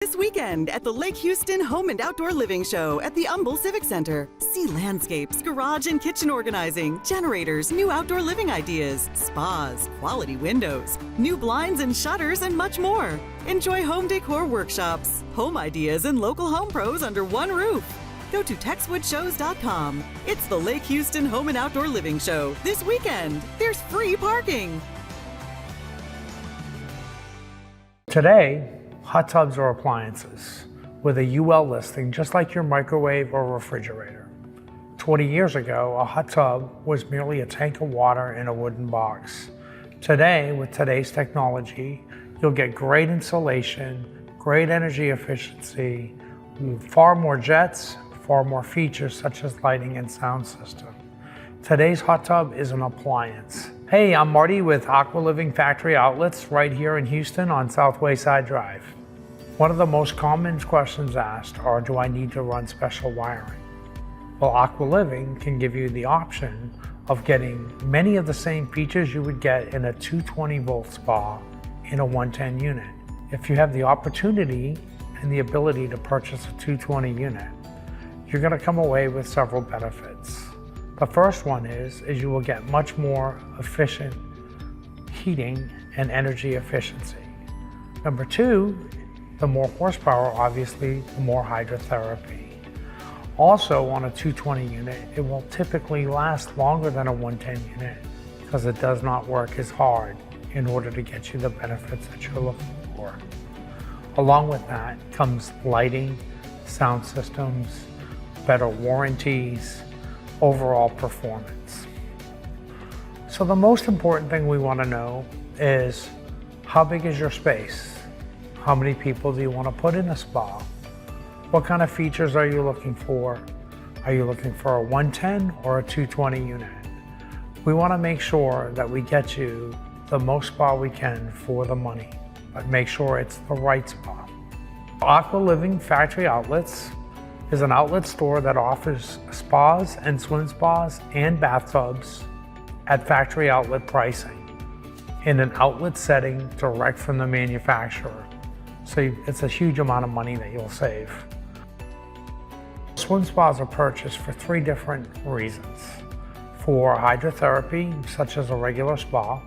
This weekend at the Lake Houston Home and Outdoor Living Show at the Humble Civic Center. See landscapes, garage and kitchen organizing, generators, new outdoor living ideas, spas, quality windows, new blinds and shutters, and much more. Enjoy home decor workshops, home ideas, and local home pros under one roof. Go to TexwoodShows.com. It's the Lake Houston Home and Outdoor Living Show this weekend. There's free parking. Today, hot tubs are appliances with a UL listing just like your microwave or refrigerator. 20 years ago, a hot tub was merely a tank of water in a wooden box. Today, with today's technology, you'll get great insulation, great energy efficiency, far more jets, far more features such as lighting and sound system. Today's hot tub is an appliance. Hey, I'm Marty with Aqua Living Factory Outlets right here in Houston on South Wayside Drive. One of the most common questions asked are, do I need to run special wiring? Well, Aqua Living can give you the option of getting many of the same features you would get in a 220 volt spa in a 110 unit. If you have the opportunity and the ability to purchase a 220 unit, you're going to come away with several benefits. The first one is you will get much more efficient heating and energy efficiency. Number two, the more horsepower, obviously, the more hydrotherapy. Also, on a 220 unit, it will typically last longer than a 110 unit because it does not work as hard in order to get you the benefits that you're looking for. Along with that comes lighting, sound systems, better warranties, overall performance. So the most important thing we want to know is, how big is your space? How many people do you want to put in a spa? What kind of features are you looking for? Are you looking for a 110 or a 220 unit? We want to make sure that we get you the most spa we can for the money, but make sure it's the right spa. Aqua Living Factory Outlets is an outlet store that offers spas and swim spas and bathtubs at factory outlet pricing in an outlet setting direct from the manufacturer. So it's a huge amount of money that you'll save. Swim spas are purchased for three different reasons. For hydrotherapy, such as a regular spa,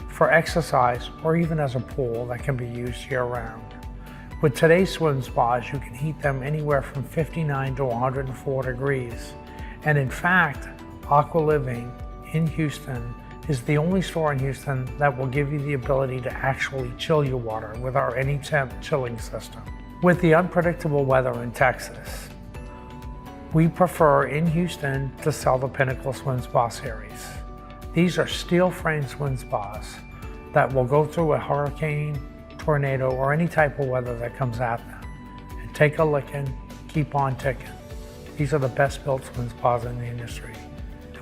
for exercise, or even as a pool that can be used year-round. With today's swim spas, you can heat them anywhere from 59 to 104 degrees. And in fact, Aqua Living in Houston is the only store in Houston that will give you the ability to actually chill your water with our AnyTemp chilling system. With the unpredictable weather in Texas, we prefer in Houston to sell the Pinnacle Swim Spa series. These are steel frame swim spas that will go through a hurricane, tornado, or any type of weather that comes at them and take a licking, keep on ticking. These are the best built swim spas in the industry.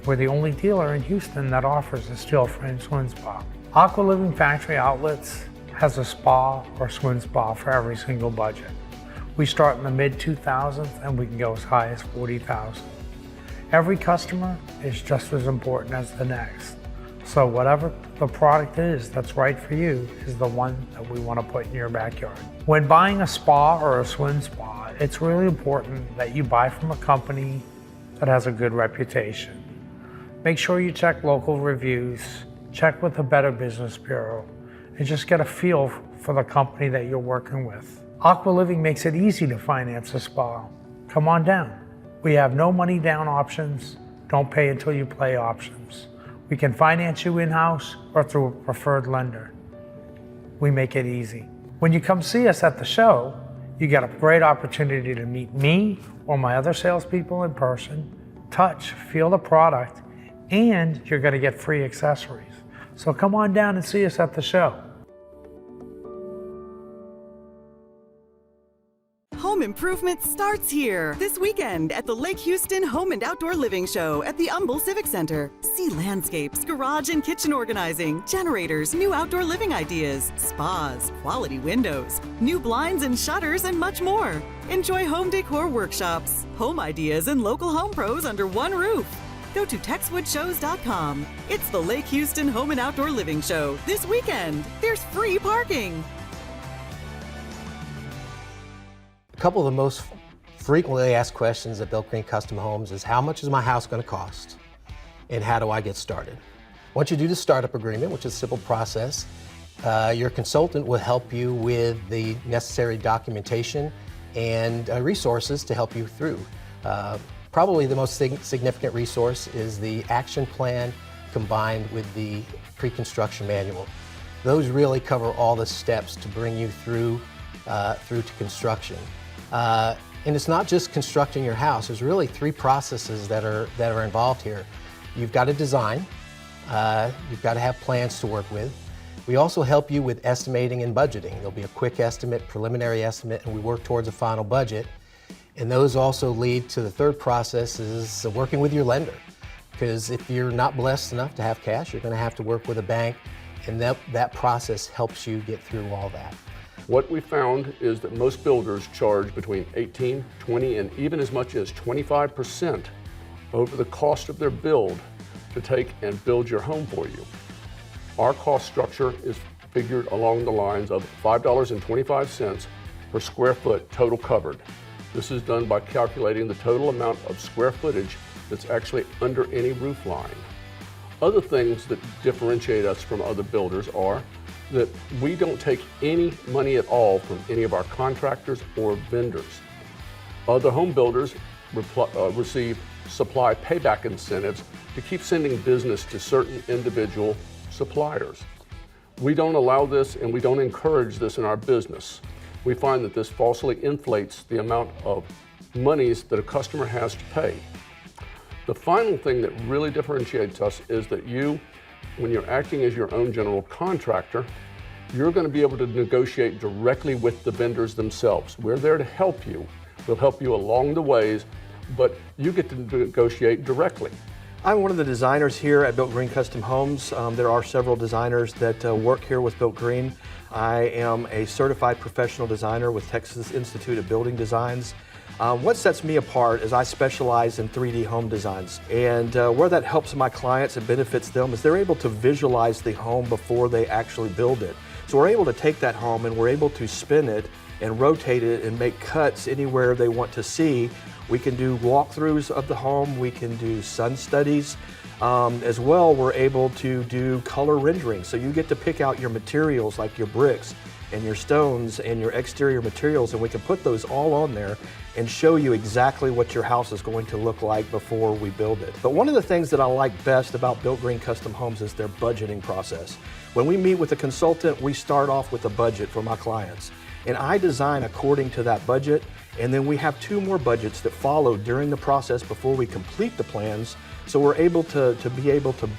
We're the only dealer in Houston that offers a steel frame swim spa. Aqua Living Factory Outlets has a spa or swim spa for every single budget. We start in the mid 2000s and we can go as high as 40,000. Every customer is just as important as the next. So whatever the product is that's right for you is the one that we want to put in your backyard. When buying a spa or a swim spa, it's really important that you buy from a company that has a good reputation. Make sure you check local reviews, check with the Better Business Bureau, and just get a feel for the company that you're working with. Aqua Living makes it easy to finance a spa. Come on down. We have no money down options, don't pay until you play options. We can finance you in-house or through a preferred lender. We make it easy. When you come see us at the show, you get a great opportunity to meet me or my other salespeople in person, touch, feel the product, and you're going to get free accessories. So come on down and see us at the show. Home improvement starts here this weekend at the Lake Houston Home and Outdoor Living Show at the Humble Civic Center. See landscapes, garage and kitchen organizing, generators, new outdoor living ideas, spas, quality windows, new blinds and shutters, and much more. Enjoy home decor workshops, home ideas, and local home pros under one roof. Go to TexwoodShows.com. It's the Lake Houston Home and Outdoor Living Show this weekend. There's free parking. couple of the most frequently asked questions at Built Green Custom Homes is, how much is my house going to cost? And how do I get started? Once you do the startup agreement, which is a simple process, your consultant will help you with the necessary documentation and resources to help you through. Probably the most significant resource is the action plan combined with the pre-construction manual. Those really cover all the steps to bring you through to construction. And it's not just constructing your house. There's really three processes that are involved here. You've got to design. You've got to have plans to work with. We also help you with estimating and budgeting. There'll be a quick estimate, preliminary estimate, and we work towards a final budget. And those also lead to the third process, is working with your lender. Because if you're not blessed enough to have cash, you're going to have to work with a bank, and that process helps you get through all that. What we found is that most builders charge between 18, 20, and even as much as 25% over the cost of their build to take and build your home for you. Our cost structure is figured along the lines of $5.25 per square foot total covered. This is done by calculating the total amount of square footage that's actually under any roof line. Other things that differentiate us from other builders are that we don't take any money at all from any of our contractors or vendors. Other home builders receive supply payback incentives to keep sending business to certain individual suppliers. We don't allow this, and we don't encourage this in our business. We find that this falsely inflates the amount of monies that a customer has to pay. The final thing that really differentiates us is that you, when you're acting as your own general contractor, you're going to be able to negotiate directly with the vendors themselves. We're there to help you. We'll help you along the ways, but you get to negotiate directly. I'm one of the designers here at Built Green Custom Homes. There are several designers that work here with Built Green. I am a certified professional designer with Texas Institute of Building Designs. What sets me apart is I specialize in 3D home designs, and where that helps my clients and benefits them is they're able to visualize the home before they actually build it. So we're able to take that home and we're able to spin it and rotate it and make cuts anywhere they want to see. We can do walkthroughs of the home, we can do sun studies. As well, we're able to do color rendering. So you get to pick out your materials like your bricks and your stones and your exterior materials, and we can put those all on there and show you exactly what your house is going to look like before we build it. But one of the things that I like best about Built Green Custom Homes is their budgeting process. When we meet with a consultant, we start off with a budget for my clients. And I design according to that budget, and then we have 2 more budgets that follow during the process before we complete the plans, so we're able to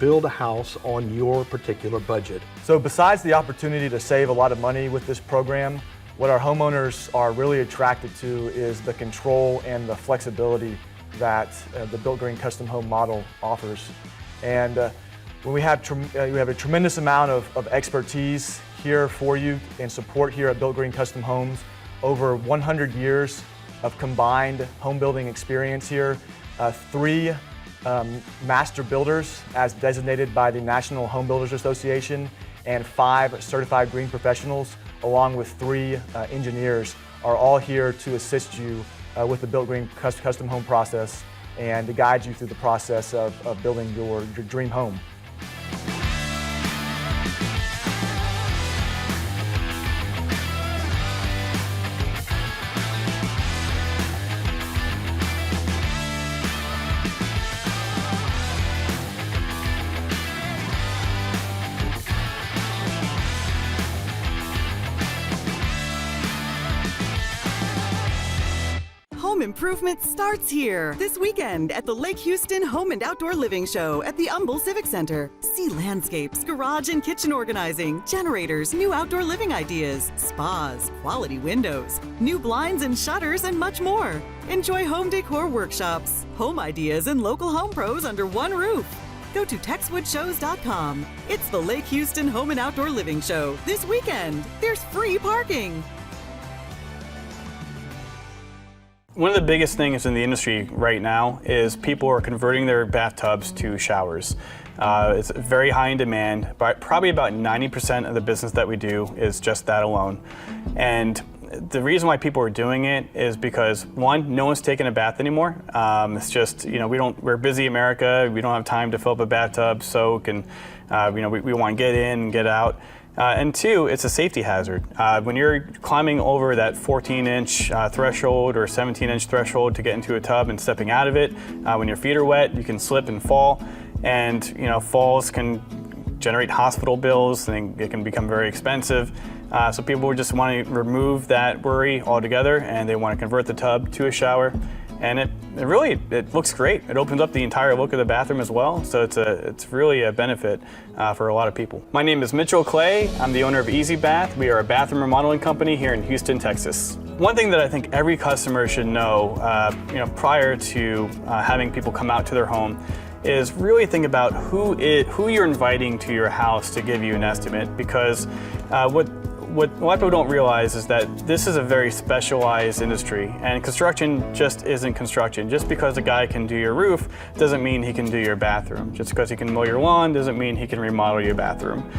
build a house on your particular budget. So besides the opportunity to save a lot of money with this program, what our homeowners are really attracted to is the control and the flexibility that the Built Green Custom Home model offers. And when we have a tremendous amount of expertise here for you and support here at Built Green Custom Homes, over 100 years of combined home building experience here, 3 master builders as designated by the National Home Builders Association, and 5 certified green professionals, along with 3 engineers, are all here to assist you with the Built Green Custom Home process and to guide you through the process of building your dream home. Home improvement starts here this weekend at the Lake Houston Home and Outdoor Living Show at the Humble Civic Center. See landscapes, garage and kitchen organizing, generators, new outdoor living ideas, spas, quality windows, new blinds and shutters, and much more. Enjoy home decor workshops, home ideas, and local home pros under one roof. Go to TexwoodShows.com. It's the Lake Houston Home and Outdoor Living Show this weekend. There's free parking. One of the biggest things in the industry right now is people are converting their bathtubs to showers. It's very high in demand, but probably about 90% of the business that we do is just that alone. And the reason why people are doing it is because, one, no one's taking a bath anymore. It's just, we're busy America. We don't have time to fill up a bathtub, soak, and we want to get in and get out. And two, it's a safety hazard. When you're climbing over that 14-inch threshold or 17-inch threshold to get into a tub and stepping out of it, when your feet are wet, you can slip and fall. And falls can generate hospital bills, and it can become very expensive. So people just want to remove that worry altogether, and they want to convert the tub to a shower. And it looks great. It opens up the entire look of the bathroom as well, so it's really a benefit for a lot of people. My name is Mitchell Clay. I'm the owner of Easy Bath. We are a bathroom remodeling company here in Houston, Texas. One thing that I think every customer should know, prior to having people come out to their home, is really think about who you're inviting to your house to give you an estimate, because what a lot of people don't realize is that this is a very specialized industry, and construction just isn't construction. Just because a guy can do your roof doesn't mean he can do your bathroom. Just because he can mow your lawn doesn't mean he can remodel your bathroom.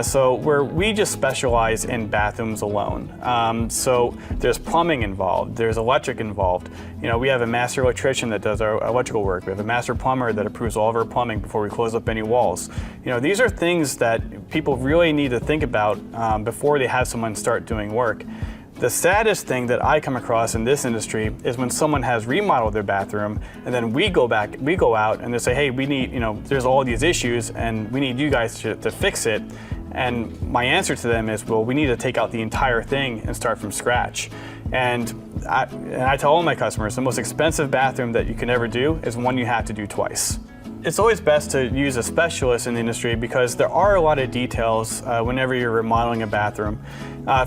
So we just specialize in bathrooms alone. So there's plumbing involved, there's electric involved. We have a master electrician that does our electrical work. We have a master plumber that approves all of our plumbing before we close up any walls. These are things that people really need to think about before they have someone start doing work. The saddest thing that I come across in this industry is when someone has remodeled their bathroom, and then we go out and they say, hey, we need, there's all these issues and we need you guys to fix it. And my answer to them is, well, we need to take out the entire thing and start from scratch. And I tell all my customers, the most expensive bathroom that you can ever do is one you have to do twice. It's always best to use a specialist in the industry because there are a lot of details whenever you're remodeling a bathroom.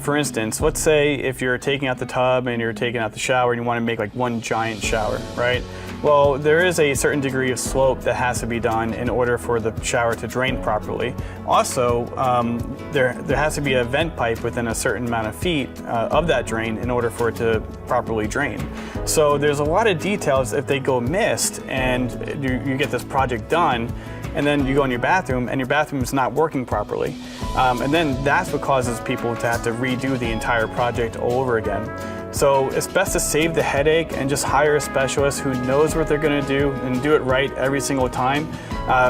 For instance, let's say if you're taking out the tub and you're taking out the shower and you want to make like one giant shower, right? Well, there is a certain degree of slope that has to be done in order for the shower to drain properly. Also, there has to be a vent pipe within a certain amount of feet of that drain in order for it to properly drain. So there's a lot of details if they go missed and you get this project done, and then you go in your bathroom and your bathroom is not working properly. And then that's what causes people to have to redo the entire project all over again. So it's best to save the headache and just hire a specialist who knows what they're going to do and do it right every single time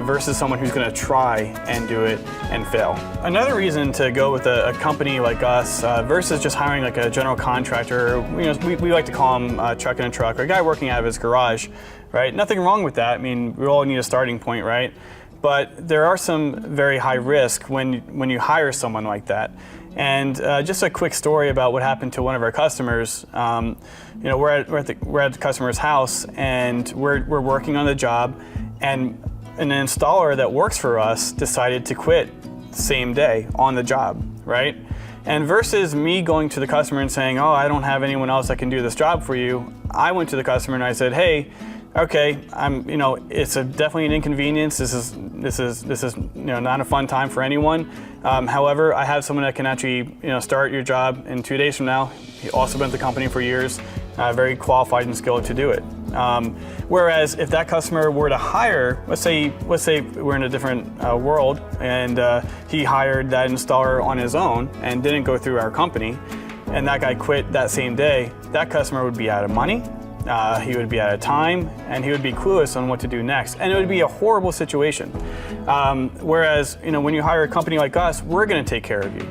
versus someone who's going to try and do it and fail. Another reason to go with a company like us versus just hiring like a general contractor, we like to call him truck in a truck, or a guy working out of his garage, right? Nothing wrong with that. I mean, we all need a starting point, right? But there are some very high risk when you hire someone like that. And just a quick story about what happened to one of our customers. We're at the customer's house and we're working on the job, and an installer that works for us decided to quit the same day on the job, right? And versus me going to the customer and saying, oh, I don't have anyone else that can do this job for you, I went to the customer and I said, hey, okay, it's definitely an inconvenience. This is not a fun time for anyone. However, I have someone that can actually start your job in 2 days from now. He also been at the company for years, very qualified and skilled to do it. Whereas if that customer were to hire, let's say we're in a different world, and he hired that installer on his own and didn't go through our company, and that guy quit that same day, that customer would be out of money. He would be out of time, and he would be clueless on what to do next, and it would be a horrible situation. Whereas, when you hire a company like us, we're going to take care of you.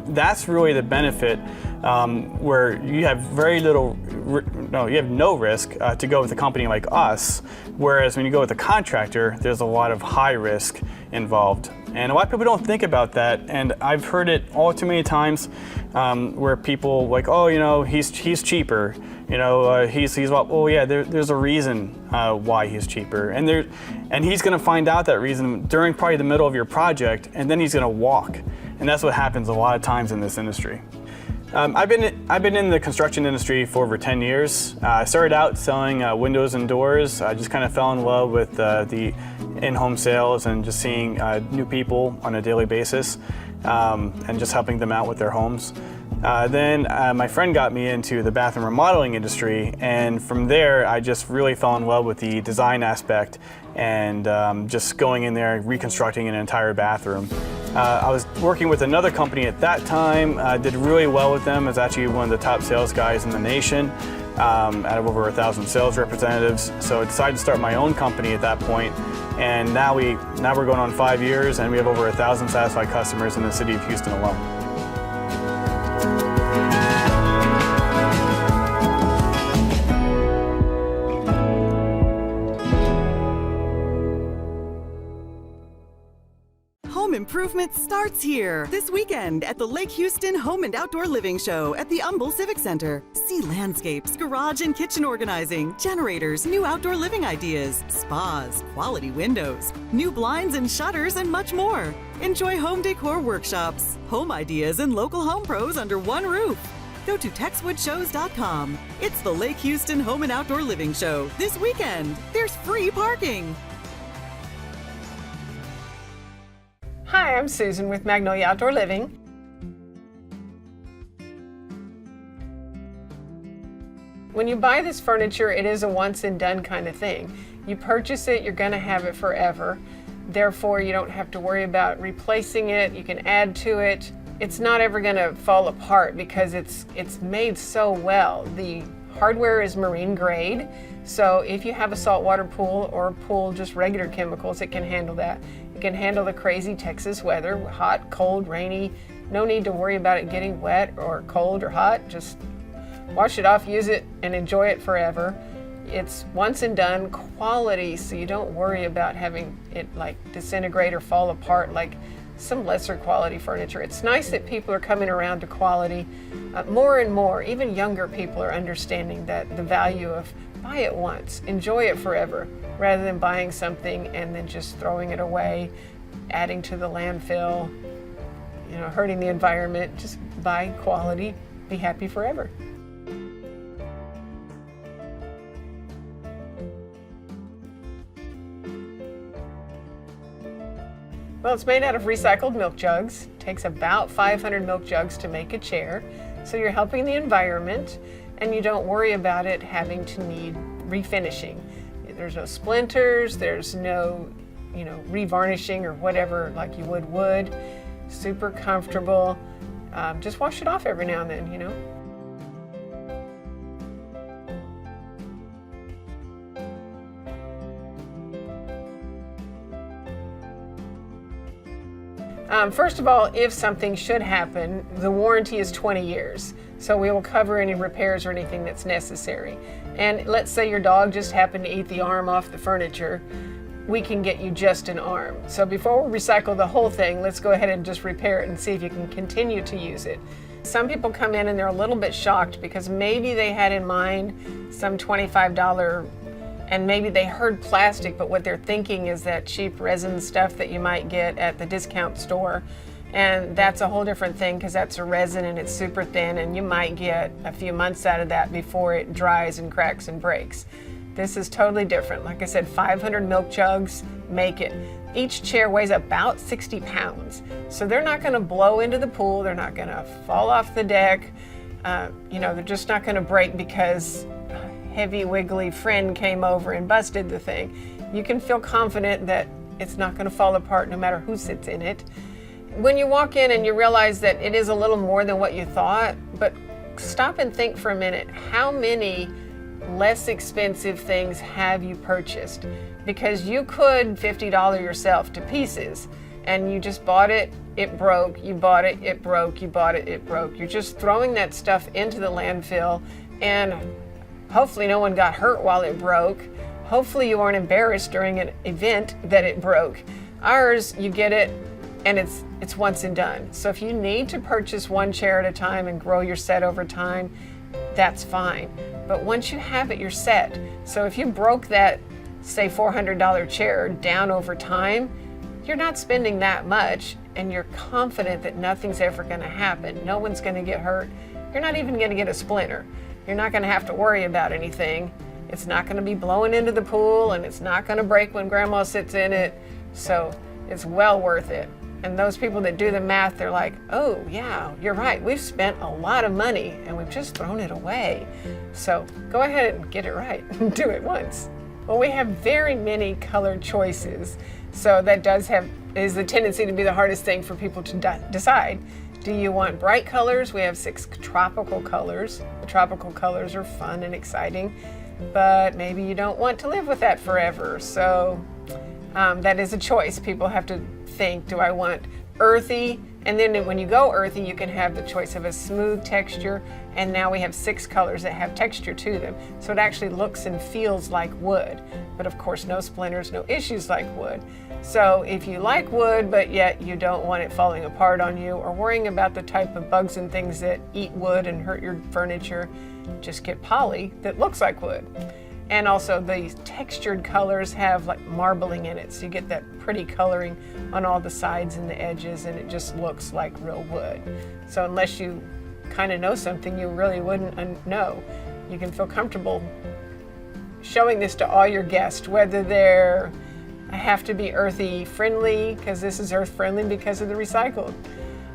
That's really the benefit, where you have you have no risk to go with a company like us. Whereas when you go with a contractor, there's a lot of high risk involved. And a lot of people don't think about that, and I've heard it all too many times where people like, oh, he's cheaper. There's a reason why he's cheaper, and he's going to find out that reason during probably the middle of your project, and then he's going to walk, and that's what happens a lot of times in this industry. I've been in the construction industry for over 10 years. I started out selling windows and doors. I just kind of fell in love with the in-home sales and just seeing new people on a daily basis and just helping them out with their homes. Then my friend got me into the bathroom remodeling industry, and from there I just really fell in love with the design aspect and just going in there and reconstructing an entire bathroom. I was working with another company at that time, did really well with them. I was actually one of the top sales guys in the nation, out of over 1,000 sales representatives. So I decided to start my own company at that point, and now we're going on 5 years, and we have over 1,000 satisfied customers in the city of Houston alone. Home improvement starts here this weekend at the Lake Houston Home and Outdoor Living Show at the Humble Civic Center. See landscapes, garage and kitchen organizing, generators, new outdoor living ideas, spas, quality windows, new blinds and shutters, and much more. Enjoy home decor workshops, home ideas, and local home pros under one roof. Go to TexwoodShows.com. It's the Lake Houston Home and Outdoor Living Show this weekend. There's free parking. Hi, I'm Susan with Magnolia Outdoor Living. When you buy this furniture, it is a once and done kind of thing. You purchase it, you're going to have it forever. Therefore, you don't have to worry about replacing it. You can add to it. It's not ever going to fall apart because it's made so well. The hardware is marine grade, so if you have a saltwater pool or a pool just regular chemicals, it can handle that. It can handle the crazy Texas weather, hot, cold, rainy. No need to worry about it getting wet or cold or hot. Just wash it off, use it, and enjoy it forever. It's once and done quality, so you don't worry about having it like disintegrate or fall apart like some lesser quality furniture. It's nice that people are coming around to quality. More and more, even younger people are understanding that the value of buy it once, enjoy it forever, rather than buying something and then just throwing it away, adding to the landfill, hurting the environment. Just buy quality, be happy forever. Well, it's made out of recycled milk jugs. It takes about 500 milk jugs to make a chair. So you're helping the environment, and you don't worry about it having to need refinishing. There's no splinters, there's no, revarnishing or whatever like you would wood. Super comfortable. Just wash it off every now and then, First of all, if something should happen, the warranty is 20 years. So we will cover any repairs or anything that's necessary. And let's say your dog just happened to eat the arm off the furniture, we can get you just an arm. So before we recycle the whole thing, let's go ahead and just repair it and see if you can continue to use it. Some people come in and they're a little bit shocked because maybe they had in mind some $25 and maybe they heard plastic, but what they're thinking is that cheap resin stuff that you might get at the discount store. And that's a whole different thing because that's a resin and it's super thin and you might get a few months out of that before it dries and cracks and breaks. This is totally different. Like I said, 500 milk jugs make it. Each chair weighs about 60 pounds. So they're not going to blow into the pool. They're not going to fall off the deck. They're just not going to break because heavy wiggly friend came over and busted the thing. You can feel confident that it's not going to fall apart no matter who sits in it. When you walk in and you realize that it is a little more than what you thought, but stop and think for a minute, how many less expensive things have you purchased? Because you could $50 yourself to pieces and you just bought it, it broke, you bought it, it broke, you bought it, it broke. You're just throwing that stuff into the landfill and hopefully no one got hurt while it broke. Hopefully you weren't embarrassed during an event that it broke. Ours, you get it and it's once and done. So if you need to purchase one chair at a time and grow your set over time, that's fine. But once you have it, you're set. So if you broke that, say $400 chair down over time, you're not spending that much and you're confident that nothing's ever gonna happen. No one's gonna get hurt. You're not even gonna get a splinter. You're not going to have to worry about anything. It's not going to be blowing into the pool and it's not going to break when grandma sits in it. So it's well worth it. And those people that do the math, they're like, oh yeah, you're right. We've spent a lot of money and we've just thrown it away. So go ahead and get it right and do it once. Well, we have very many color choices. So that does have is the tendency to be the hardest thing for people to decide. Do you want bright colors? We have 6 tropical colors. The tropical colors are fun and exciting, but maybe you don't want to live with that forever. So that is a choice. People have to think, do I want earthy? And then when you go earthy, you can have the choice of a smooth texture, and now we have 6 colors that have texture to them. So it actually looks and feels like wood, but of course no splinters, no issues like wood. So if you like wood, but yet you don't want it falling apart on you or worrying about the type of bugs and things that eat wood and hurt your furniture, just get poly that looks like wood. And also the textured colors have like marbling in it, so you get that pretty coloring on all the sides and the edges, and it just looks like real wood. So unless you kind of know something you really wouldn't know, you can feel comfortable showing this to all your guests, whether they're have to be earthy friendly, because this is earth friendly because of the recycled.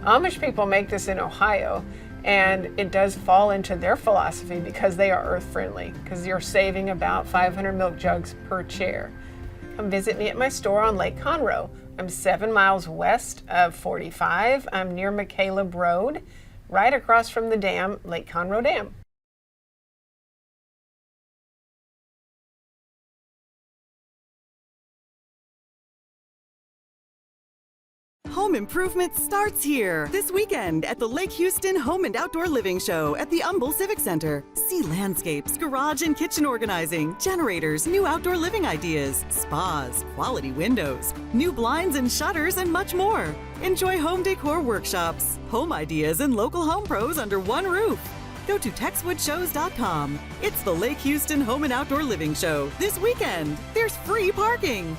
Amish people make this in Ohio, and it does fall into their philosophy because they are earth friendly, because you're saving about 500 milk jugs per chair. Come visit me at my store on Lake Conroe. I'm 7 miles west of 45. I'm near McCaleb Road, right across from the dam, Lake Conroe Dam. Home improvement starts here this weekend at the Lake Houston Home and Outdoor Living Show at the Humble Civic Center. See landscapes, garage and kitchen organizing, generators, new outdoor living ideas, spas, quality windows, new blinds and shutters, and much more. Enjoy home decor workshops, home ideas, and local home pros under one roof. Go to TexwoodShows.com. It's the Lake Houston Home and Outdoor Living Show this weekend. There's free parking.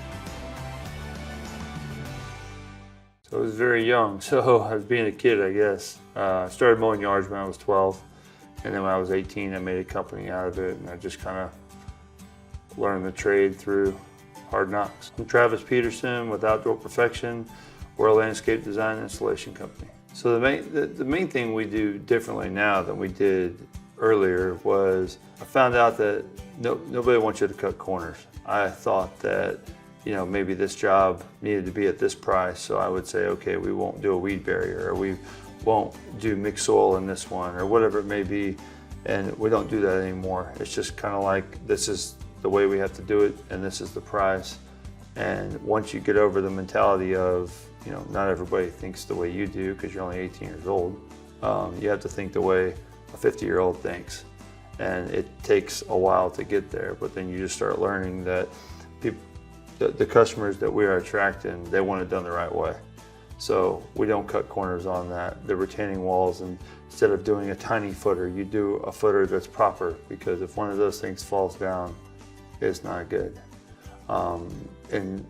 So I was very young, so I was being a kid, I guess. I started mowing yards when I was 12, and then when I was 18, I made a company out of it, and I just kind of learned the trade through hard knocks. I'm Travis Peterson with Outdoor Perfection. We're a landscape design and installation company. So the main thing we do differently now than we did earlier was I found out that nobody wants you to cut corners. I thought that maybe this job needed to be at this price, so I would say, okay, we won't do a weed barrier, or we won't do mixed soil in this one, or whatever it may be, and we don't do that anymore. It's just kind of like, this is the way we have to do it, and this is the price. And once you get over the mentality of, not everybody thinks the way you do because you're only 18 years old, you have to think the way a 50-year-old thinks. And it takes a while to get there, but then you just start learning that the customers that we are attracting, they want it done the right way. So we don't cut corners on that. The retaining walls, and instead of doing a tiny footer, you do a footer that's proper, because if one of those things falls down, it's not good. And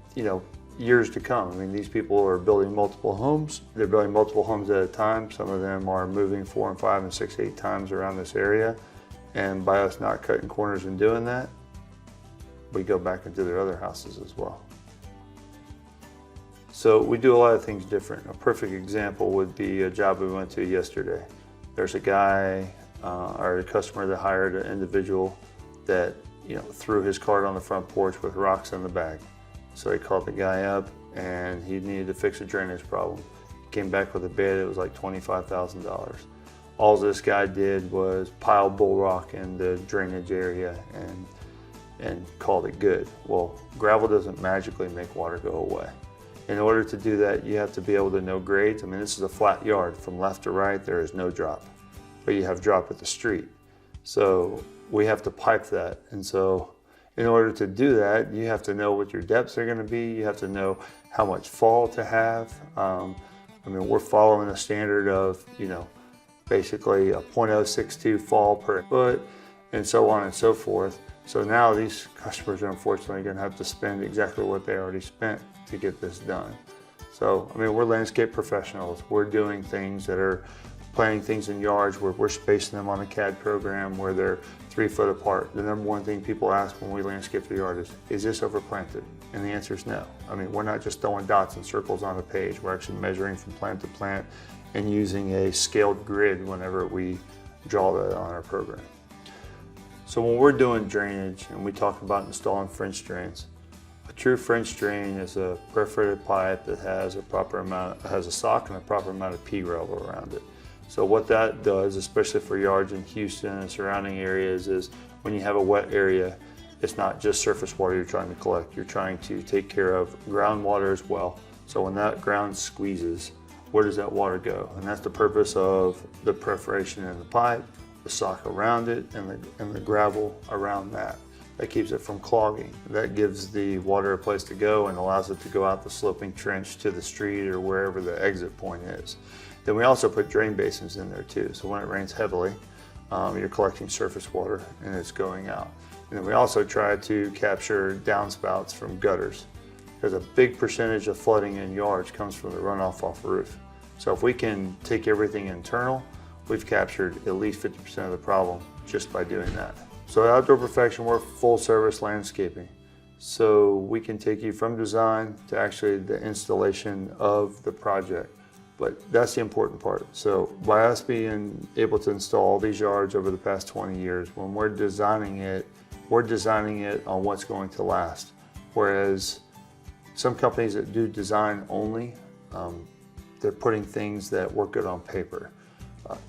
years to come, I mean, these people are building multiple homes. They're building multiple homes at a time. Some of them are moving 4 and 5 and 6, 8 times around this area. And by us not cutting corners and doing that, we go back into their other houses as well. So we do a lot of things different. A perfect example would be a job we went to yesterday. There's a guy or a customer that hired an individual that threw his cart on the front porch with rocks in the bag. So he called the guy up, and he needed to fix a drainage problem. He came back with a bid. It was like $25,000. All this guy did was pile bull rock in the drainage area and called it good. Well, gravel doesn't magically make water go away. In order to do that, you have to be able to know grades. I mean, this is a flat yard. From left to right, there is no drop, but you have drop at the street. So we have to pipe that. And so in order to do that, you have to know what your depths are going to be. You have to know how much fall to have. I mean, we're following a standard of, basically a 0.062 fall per foot, and so on and so forth. So now these customers are unfortunately going to have to spend exactly what they already spent to get this done. So, I mean, we're landscape professionals. We're doing things that are planting things in yards where we're spacing them on a CAD program where they're 3 foot apart. The number one thing people ask when we landscape the yard is this overplanted? And the answer is no. I mean, we're not just throwing dots and circles on a page. We're actually measuring from plant to plant and using a scaled grid whenever we draw that on our program. So when we're doing drainage and we talk about installing French drains, a true French drain is a perforated pipe that has a sock and a proper amount of pea gravel around it. So what that does, especially for yards in Houston and surrounding areas, is when you have a wet area, it's not just surface water you're trying to collect. You're trying to take care of groundwater as well. So when that ground squeezes, where does that water go? And that's the purpose of the perforation in the pipe, the sock around it, and the gravel around that. That keeps it from clogging. That gives the water a place to go and allows it to go out the sloping trench to the street or wherever the exit point is. Then we also put drain basins in there too. So when it rains heavily, you're collecting surface water and it's going out. And then we also try to capture downspouts from gutters, because a big percentage of flooding in yards comes from the runoff off the roof. So if we can take everything internal, we've captured at least 50% of the problem just by doing that. So at Outdoor Perfection, we're full service landscaping. So we can take you from design to actually the installation of the project. But that's the important part. So by us being able to install all these yards over the past 20 years, when we're designing it on what's going to last. Whereas some companies that do design only, they're putting things that work good on paper.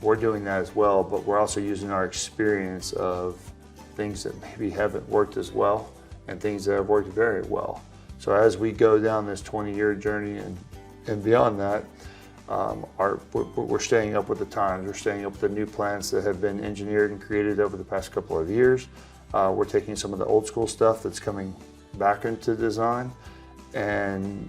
We're doing that as well, but we're also using our experience of things that maybe haven't worked as well and things that have worked very well. So as we go down this 20-year journey and beyond that, we're staying up with the times. We're staying up with the new plans that have been engineered and created over the past couple of years. We're taking some of the old school stuff that's coming back into design and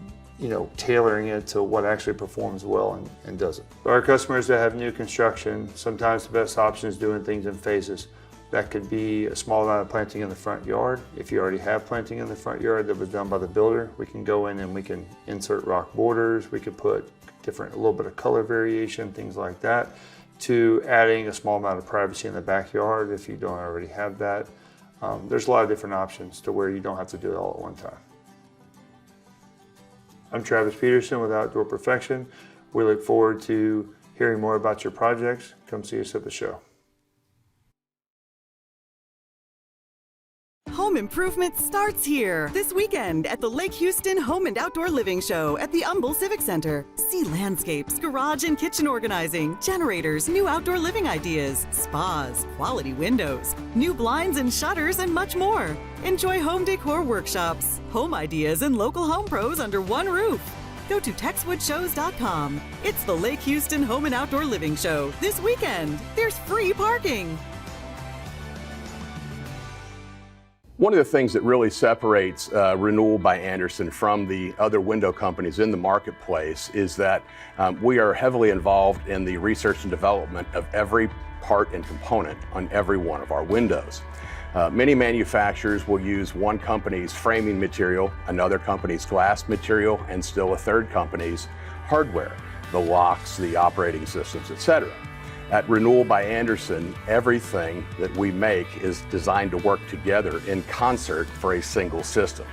tailoring it to what actually performs well and doesn't. For our customers that have new construction, sometimes the best option is doing things in phases. That could be a small amount of planting in the front yard. If you already have planting in the front yard that was done by the builder, we can go in and we can insert rock borders. We could put a little bit of color variation, things like that, to adding a small amount of privacy in the backyard if you don't already have that. There's a lot of different options to where you don't have to do it all at one time. I'm Travis Peterson with Outdoor Perfection. We look forward to hearing more about your projects. Come see us at the show. Home improvement starts here this weekend at the Lake Houston Home and Outdoor Living Show at the Humble Civic Center. See landscapes, garage and kitchen organizing, generators, new outdoor living ideas, spas, quality windows, new blinds and shutters, and much more. Enjoy home decor workshops, home ideas, and local home pros under one roof. Go to TexwoodShows.com. It's the Lake Houston Home and Outdoor Living Show this weekend. There's free parking. One of the things that really separates Renewal by Andersen from the other window companies in the marketplace is that we are heavily involved in the research and development of every part and component on every one of our windows. Many manufacturers will use one company's framing material, another company's glass material, and still a third company's hardware, the locks, the operating systems, etc. At Renewal by Andersen, everything that we make is designed to work together in concert for a single system.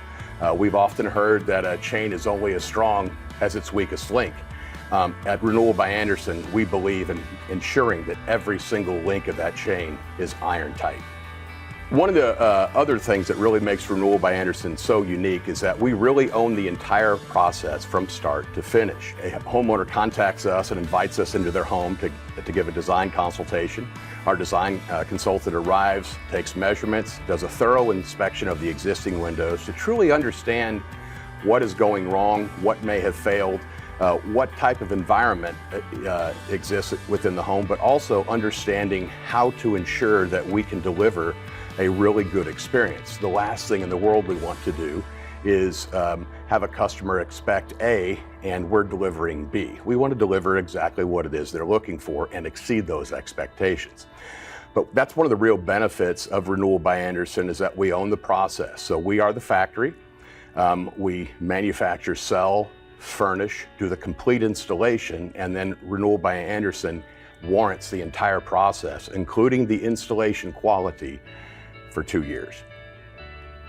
We've often heard that a chain is only as strong as its weakest link. At Renewal by Andersen, we believe in ensuring that every single link of that chain is iron tight. One of the other things that really makes Renewal by Andersen so unique is that we really own the entire process from start to finish. A homeowner contacts us and invites us into their home to give a design consultation. Our design consultant arrives, takes measurements, does a thorough inspection of the existing windows to truly understand what is going wrong, what may have failed, what type of environment exists within the home, but also understanding how to ensure that we can deliver a really good experience. The last thing in the world we want to do is have a customer expect A and we're delivering B. We want to deliver exactly what it is they're looking for and exceed those expectations. But that's one of the real benefits of Renewal by Andersen is that we own the process. So we are the factory. We manufacture, sell, furnish, do the complete installation, and then Renewal by Andersen warrants the entire process, including the installation quality, for 2 years.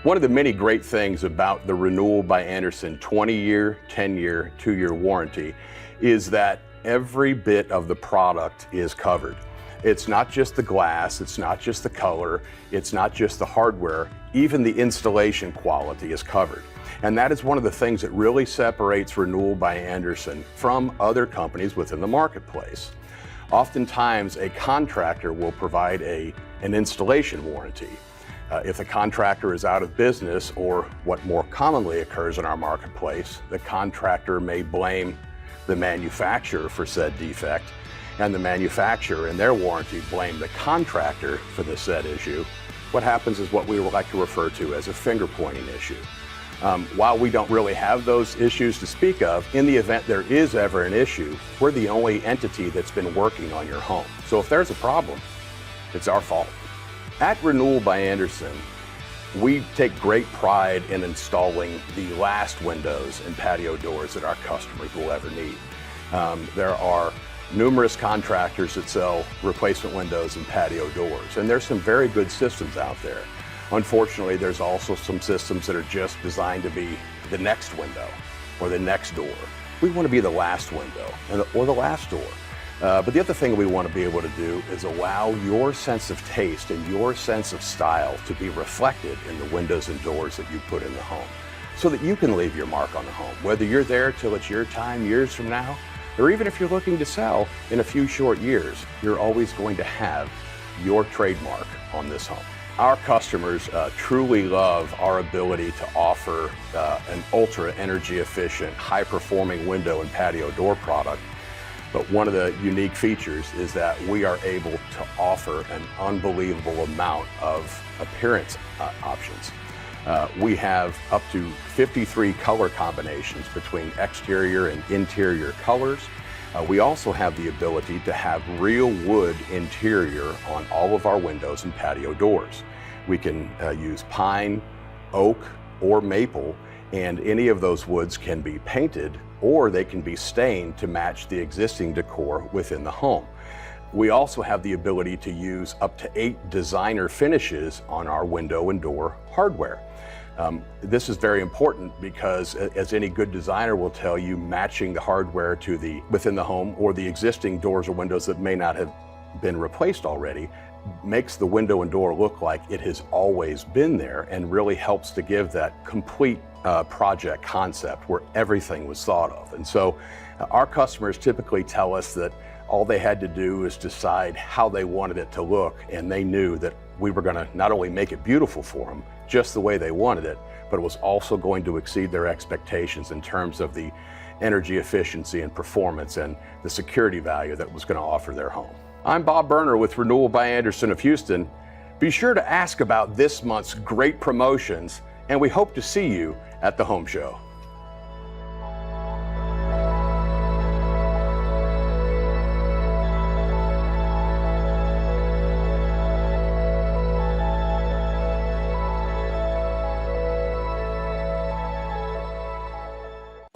One of the many great things about the Renewal by Andersen 20-year, 10-year, 2-year warranty is that every bit of the product is covered. It's not just the glass, it's not just the color, it's not just the hardware, even the installation quality is covered. And that is one of the things that really separates Renewal by Andersen from other companies within the marketplace. Oftentimes, a contractor will provide an installation warranty. If the contractor is out of business, or what more commonly occurs in our marketplace, the contractor may blame the manufacturer for said defect, and the manufacturer in their warranty blame the contractor for the said issue. What happens is what we would like to refer to as a finger-pointing issue. While we don't really have those issues to speak of, in the event there is ever an issue, we're the only entity that's been working on your home. So if there's a problem, it's our fault. At Renewal by Andersen, we take great pride in installing the last windows and patio doors that our customers will ever need. There are numerous contractors that sell replacement windows and patio doors, and there's some very good systems out there. Unfortunately, there's also some systems that are just designed to be the next window or the next door. We want to be the last window or the last door. But the other thing we want to be able to do is allow your sense of taste and your sense of style to be reflected in the windows and doors that you put in the home, so that you can leave your mark on the home, whether you're there till it's your time years from now, or even if you're looking to sell in a few short years, you're always going to have your trademark on this home. Our customers truly love our ability to offer an ultra energy efficient, high performing window and patio door product. But one of the unique features is that we are able to offer an unbelievable amount of appearance options. We have up to 53 color combinations between exterior and interior colors. We also have the ability to have real wood interior on all of our windows and patio doors. We can use pine, oak, or maple, and any of those woods can be painted or they can be stained to match the existing decor within the home. We also have the ability to use up to 8 designer finishes on our window and door hardware. This is very important because, as any good designer will tell you, matching the hardware to within the home or the existing doors or windows that may not have been replaced already makes the window and door look like it has always been there, and really helps to give that complete project concept where everything was thought of. And so our customers typically tell us that all they had to do is decide how they wanted it to look, and they knew that we were going to not only make it beautiful for them just the way they wanted it, but it was also going to exceed their expectations in terms of the energy efficiency and performance and the security value that it was going to offer their home. I'm Bob Berner with Renewal by Andersen of Houston. Be sure to ask about this month's great promotions, and we hope to see you at the home show.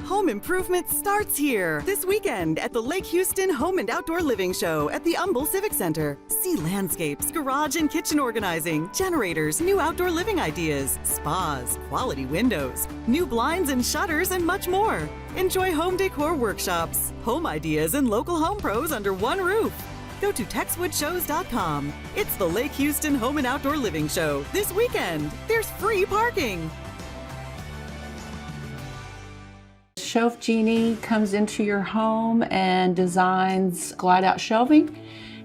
Home improvement starts here this weekend at the Lake Houston Home and Outdoor Living Show at the Humble Civic Center. See landscapes, garage and kitchen organizing, generators, new outdoor living ideas, spas, quality windows, new blinds and shutters, and much more. Enjoy home decor workshops, home ideas, and local home pros under one roof. Go to TexwoodShows.com. It's the Lake Houston Home and Outdoor Living Show this weekend. There's free parking. Shelf Genie comes into your home and designs glide-out shelving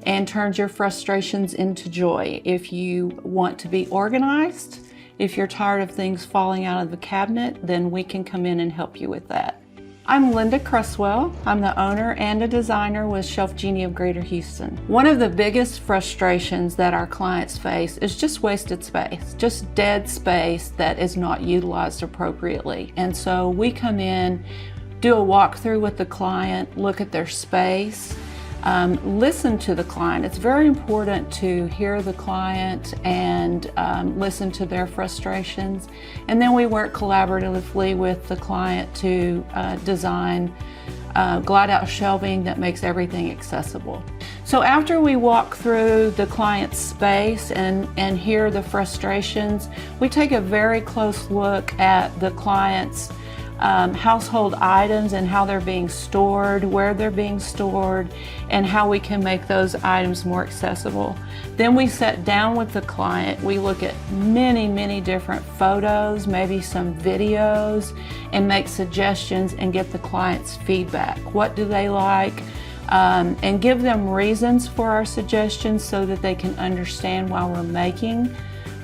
and turns your frustrations into joy. If you want to be organized, if you're tired of things falling out of the cabinet, then we can come in and help you with that. I'm Linda Cresswell. I'm the owner and a designer with Shelf Genie of Greater Houston. One of the biggest frustrations that our clients face is just wasted space, just dead space that is not utilized appropriately. And so we come in, do a walkthrough with the client, look at their space, listen to the client. It's very important to hear the client and listen to their frustrations. And then we work collaboratively with the client to design glide-out shelving that makes everything accessible. So after we walk through the client's space and hear the frustrations, we take a very close look at the client's household items and how they're being stored, where they're being stored, and how we can make those items more accessible. Then we sit down with the client. We look at many different photos, maybe some videos, and make suggestions and get the client's feedback. What do they like? And give them reasons for our suggestions so that they can understand why we're making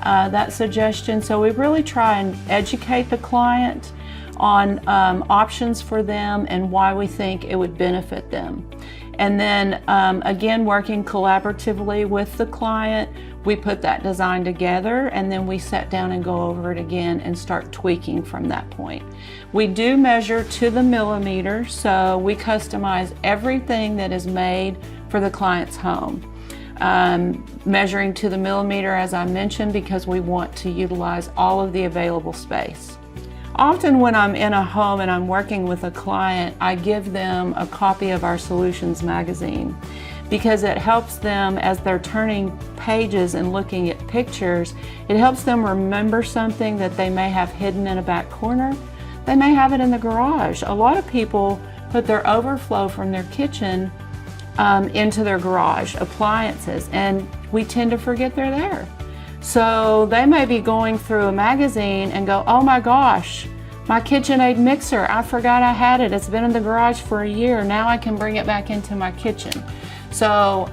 that suggestion. So we really try and educate the client on options for them and why we think it would benefit them. And then again, working collaboratively with the client, we put that design together and then we sit down and go over it again and start tweaking from that point. We do measure to the millimeter, so we customize everything that is made for the client's home. Measuring to the millimeter, as I mentioned, because we want to utilize all of the available space. Often when I'm in a home and I'm working with a client, I give them a copy of our Solutions magazine because it helps them as they're turning pages and looking at pictures. It helps them remember something that they may have hidden in a back corner. They may have it in the garage. A lot of people put their overflow from their kitchen into their garage, appliances, and we tend to forget they're there. So they may be going through a magazine and go, oh my gosh, my KitchenAid mixer, I forgot I had it. It's been in the garage for a year. Now I can bring it back into my kitchen. So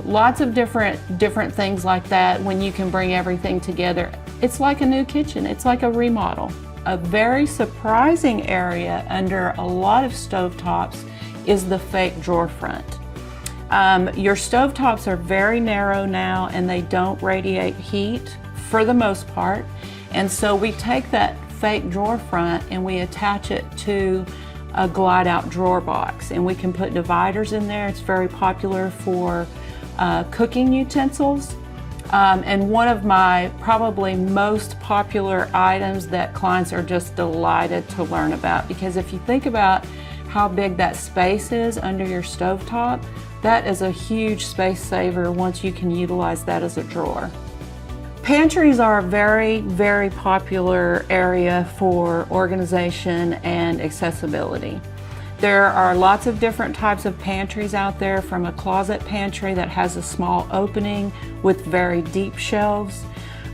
lots of different things like that when you can bring everything together. It's like a new kitchen. It's like a remodel. A very surprising area under a lot of stovetops is the fake drawer front. Your stovetops are very narrow now and they don't radiate heat for the most part. And so we take that fake drawer front and we attach it to a glide out drawer box, and we can put dividers in there. It's very popular for cooking utensils. And one of my probably most popular items that clients are just delighted to learn about, because if you think about how big that space is under your stovetop, that is a huge space saver once you can utilize that as a drawer. Pantries are a very popular area for organization and accessibility. There are lots of different types of pantries out there, from a closet pantry that has a small opening with very deep shelves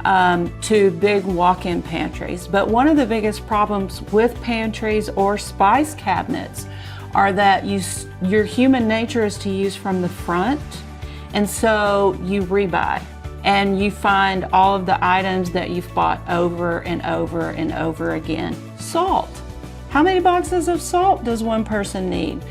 to big walk-in pantries. But one of the biggest problems with pantries or spice cabinets are that your human nature is to use from the front, and so you rebuy and you find all of the items that you've bought over and over and over again. Salt. How many boxes of salt does one person need?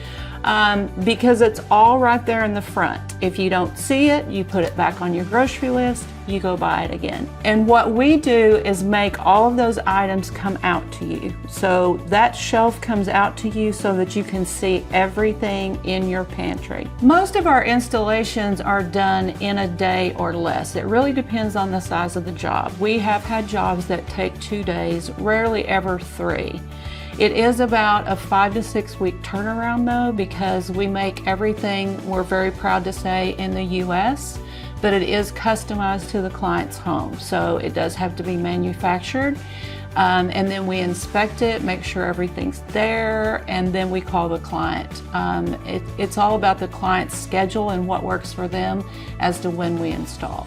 Because it's all right there in the front. If you don't see it, you put it back on your grocery list, you go buy it again. And what we do is make all of those items come out to you. So that shelf comes out to you so that you can see everything in your pantry. Most of our installations are done in a day or less. It really depends on the size of the job. We have had jobs that take 2 days, rarely ever 3. It is about a 5 to 6 week turnaround though, because we make everything, we're very proud to say, in the US, but it is customized to the client's home. So it does have to be manufactured. And then we inspect it, make sure everything's there, and then we call the client. It's all about the client's schedule and what works for them as to when we install.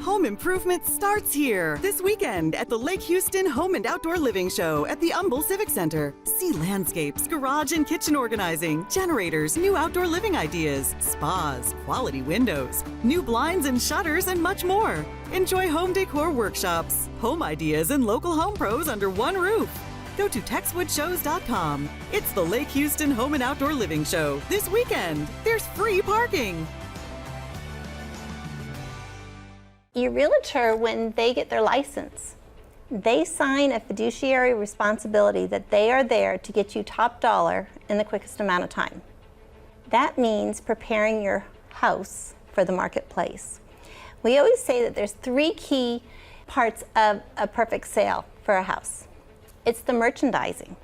Home improvement starts here this weekend at the Lake Houston Home and Outdoor Living Show at the Humble Civic Center. See landscapes, garage and kitchen organizing, generators, new outdoor living ideas, spas, quality windows, new blinds and shutters, and much more. Enjoy home decor workshops, home ideas, and local home pros under one roof. Go to TexwoodShows.com. It's the Lake Houston Home and Outdoor Living Show this weekend. There's free parking. Your realtor, when they get their license, they sign a fiduciary responsibility that they are there to get you top dollar in the quickest amount of time. That means preparing your house for the marketplace. We always say that there's 3 key parts of a perfect sale for a house. It's the merchandising.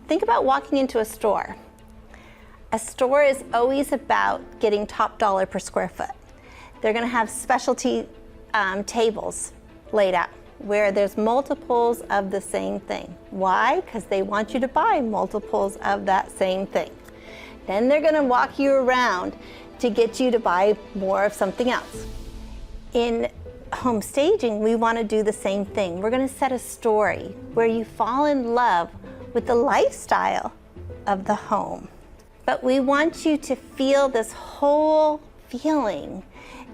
Think about walking into a store. A store is always about getting top dollar per square foot. They're going to have specialty tables laid out where there's multiples of the same thing. Why? Because they want you to buy multiples of that same thing. Then they're going to walk you around to get you to buy more of something else. In home staging, we want to do the same thing. We're going to set a story where you fall in love with the lifestyle of the home. But we want you to feel this whole feeling.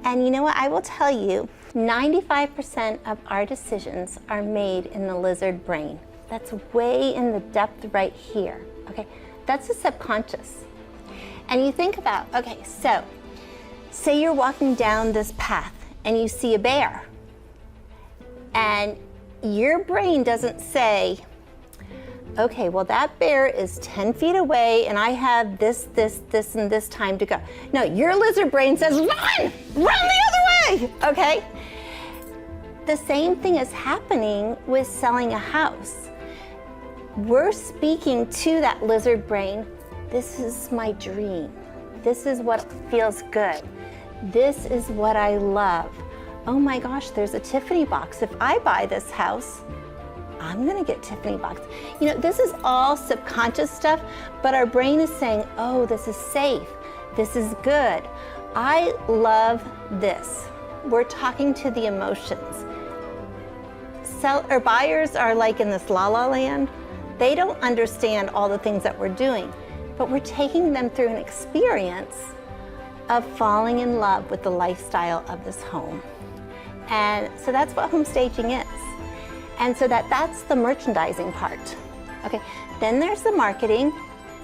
And you know what? I will tell you, 95% of our decisions are made in the lizard brain. That's way in the depth right here, okay? That's the subconscious. And you think about, okay, so say you're walking down this path and you see a bear. And your brain doesn't say, okay, well that bear is 10 feet away and I have this, and this time to go. No, your lizard brain says, run the other way, okay? The same thing is happening with selling a house. We're speaking to that lizard brain, this is my dream. This is what feels good. This is what I love. Oh my gosh, there's a Tiffany box. If I buy this house, I'm gonna get Tiffany box. You know, this is all subconscious stuff, but our brain is saying, oh, this is safe. This is good. I love this. We're talking to the emotions. Buyers are like in this la-la land. They don't understand all the things that we're doing, but we're taking them through an experience of falling in love with the lifestyle of this home. And so that's what home staging is. And so that's the merchandising part. Okay, then there's the marketing.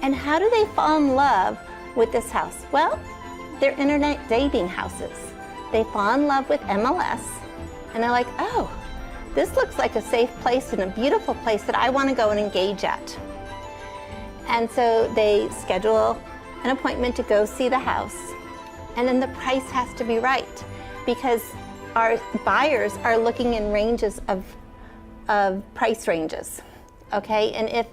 And how do they fall in love with this house? Well, they're internet dating houses. They fall in love with MLS and they're like, oh, this looks like a safe place and a beautiful place that I want to go and engage at. And so they schedule an appointment to go see the house. And then the price has to be right because our buyers are looking in ranges of price ranges, okay? And if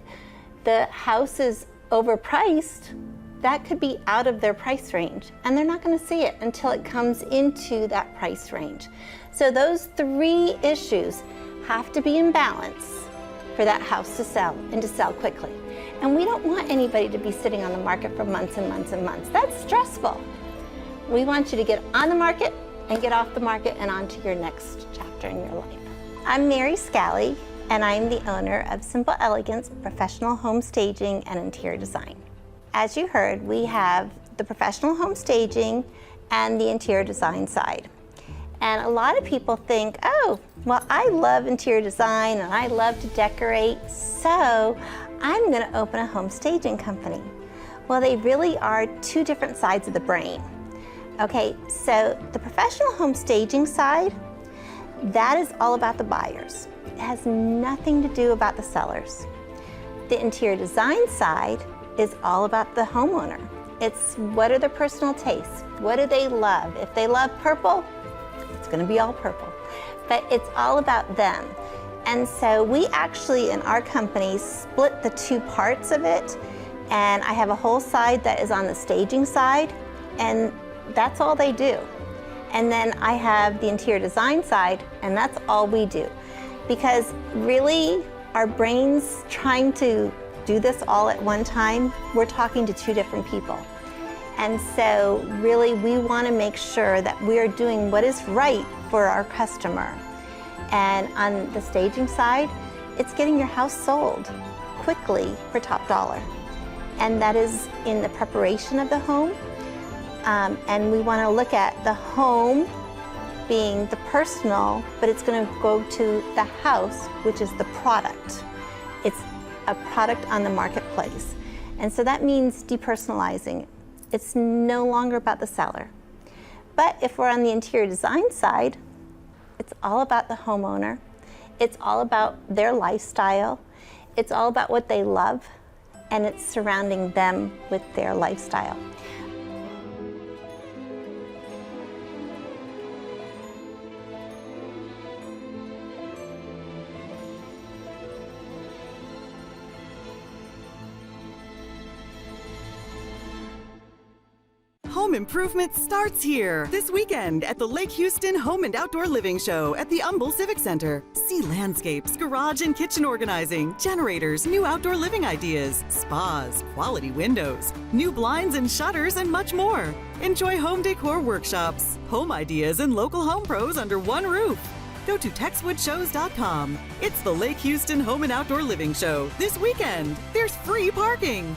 the house is overpriced, that could be out of their price range and they're not gonna see it until it comes into that price range. So those three issues have to be in balance for that house to sell and to sell quickly. And we don't want anybody to be sitting on the market for months and months and months. That's stressful. We want you to get on the market and get off the market and on to your next chapter in your life. I'm Mary Scally, and I'm the owner of Simple Elegance Professional Home Staging and Interior Design. As you heard, we have the professional home staging and the interior design side. And a lot of people think, oh, well, I love interior design and I love to decorate, so I'm gonna open a home staging company. Well, they really are two different sides of the brain. Okay, so the professional home staging side, that is all about the buyers. It has nothing to do about the sellers. The interior design side is all about the homeowner. It's what are their personal tastes? What do they love? If they love purple, it's gonna be all purple. But it's all about them. And so we actually, in our company, split the two parts of it. And I have a whole side that is on the staging side, and that's all they do. And then I have the interior design side, and that's all we do. Because really, our brains trying to do this all at one time, we're talking to two different people. And so really, we want to make sure that we are doing what is right for our customer. And on the staging side, it's getting your house sold quickly for top dollar. And that is in the preparation of the home. And we want to look at the home being the personal, but it's going to go to the house, which is the product. It's a product on the marketplace. And so that means depersonalizing. It's no longer about the seller. But if we're on the interior design side, it's all about the homeowner. It's all about their lifestyle. It's all about what they love, and it's surrounding them with their lifestyle. Home improvement starts here this weekend at the Lake Houston Home and Outdoor Living Show at the Humble Civic Center. See landscapes, garage and kitchen organizing, generators, new outdoor living ideas, spas, quality windows, new blinds and shutters, and much more. Enjoy home decor workshops, home ideas, and local home pros under one roof. Go to TexwoodShows.com. It's the Lake Houston Home and Outdoor Living Show this weekend. There's free parking.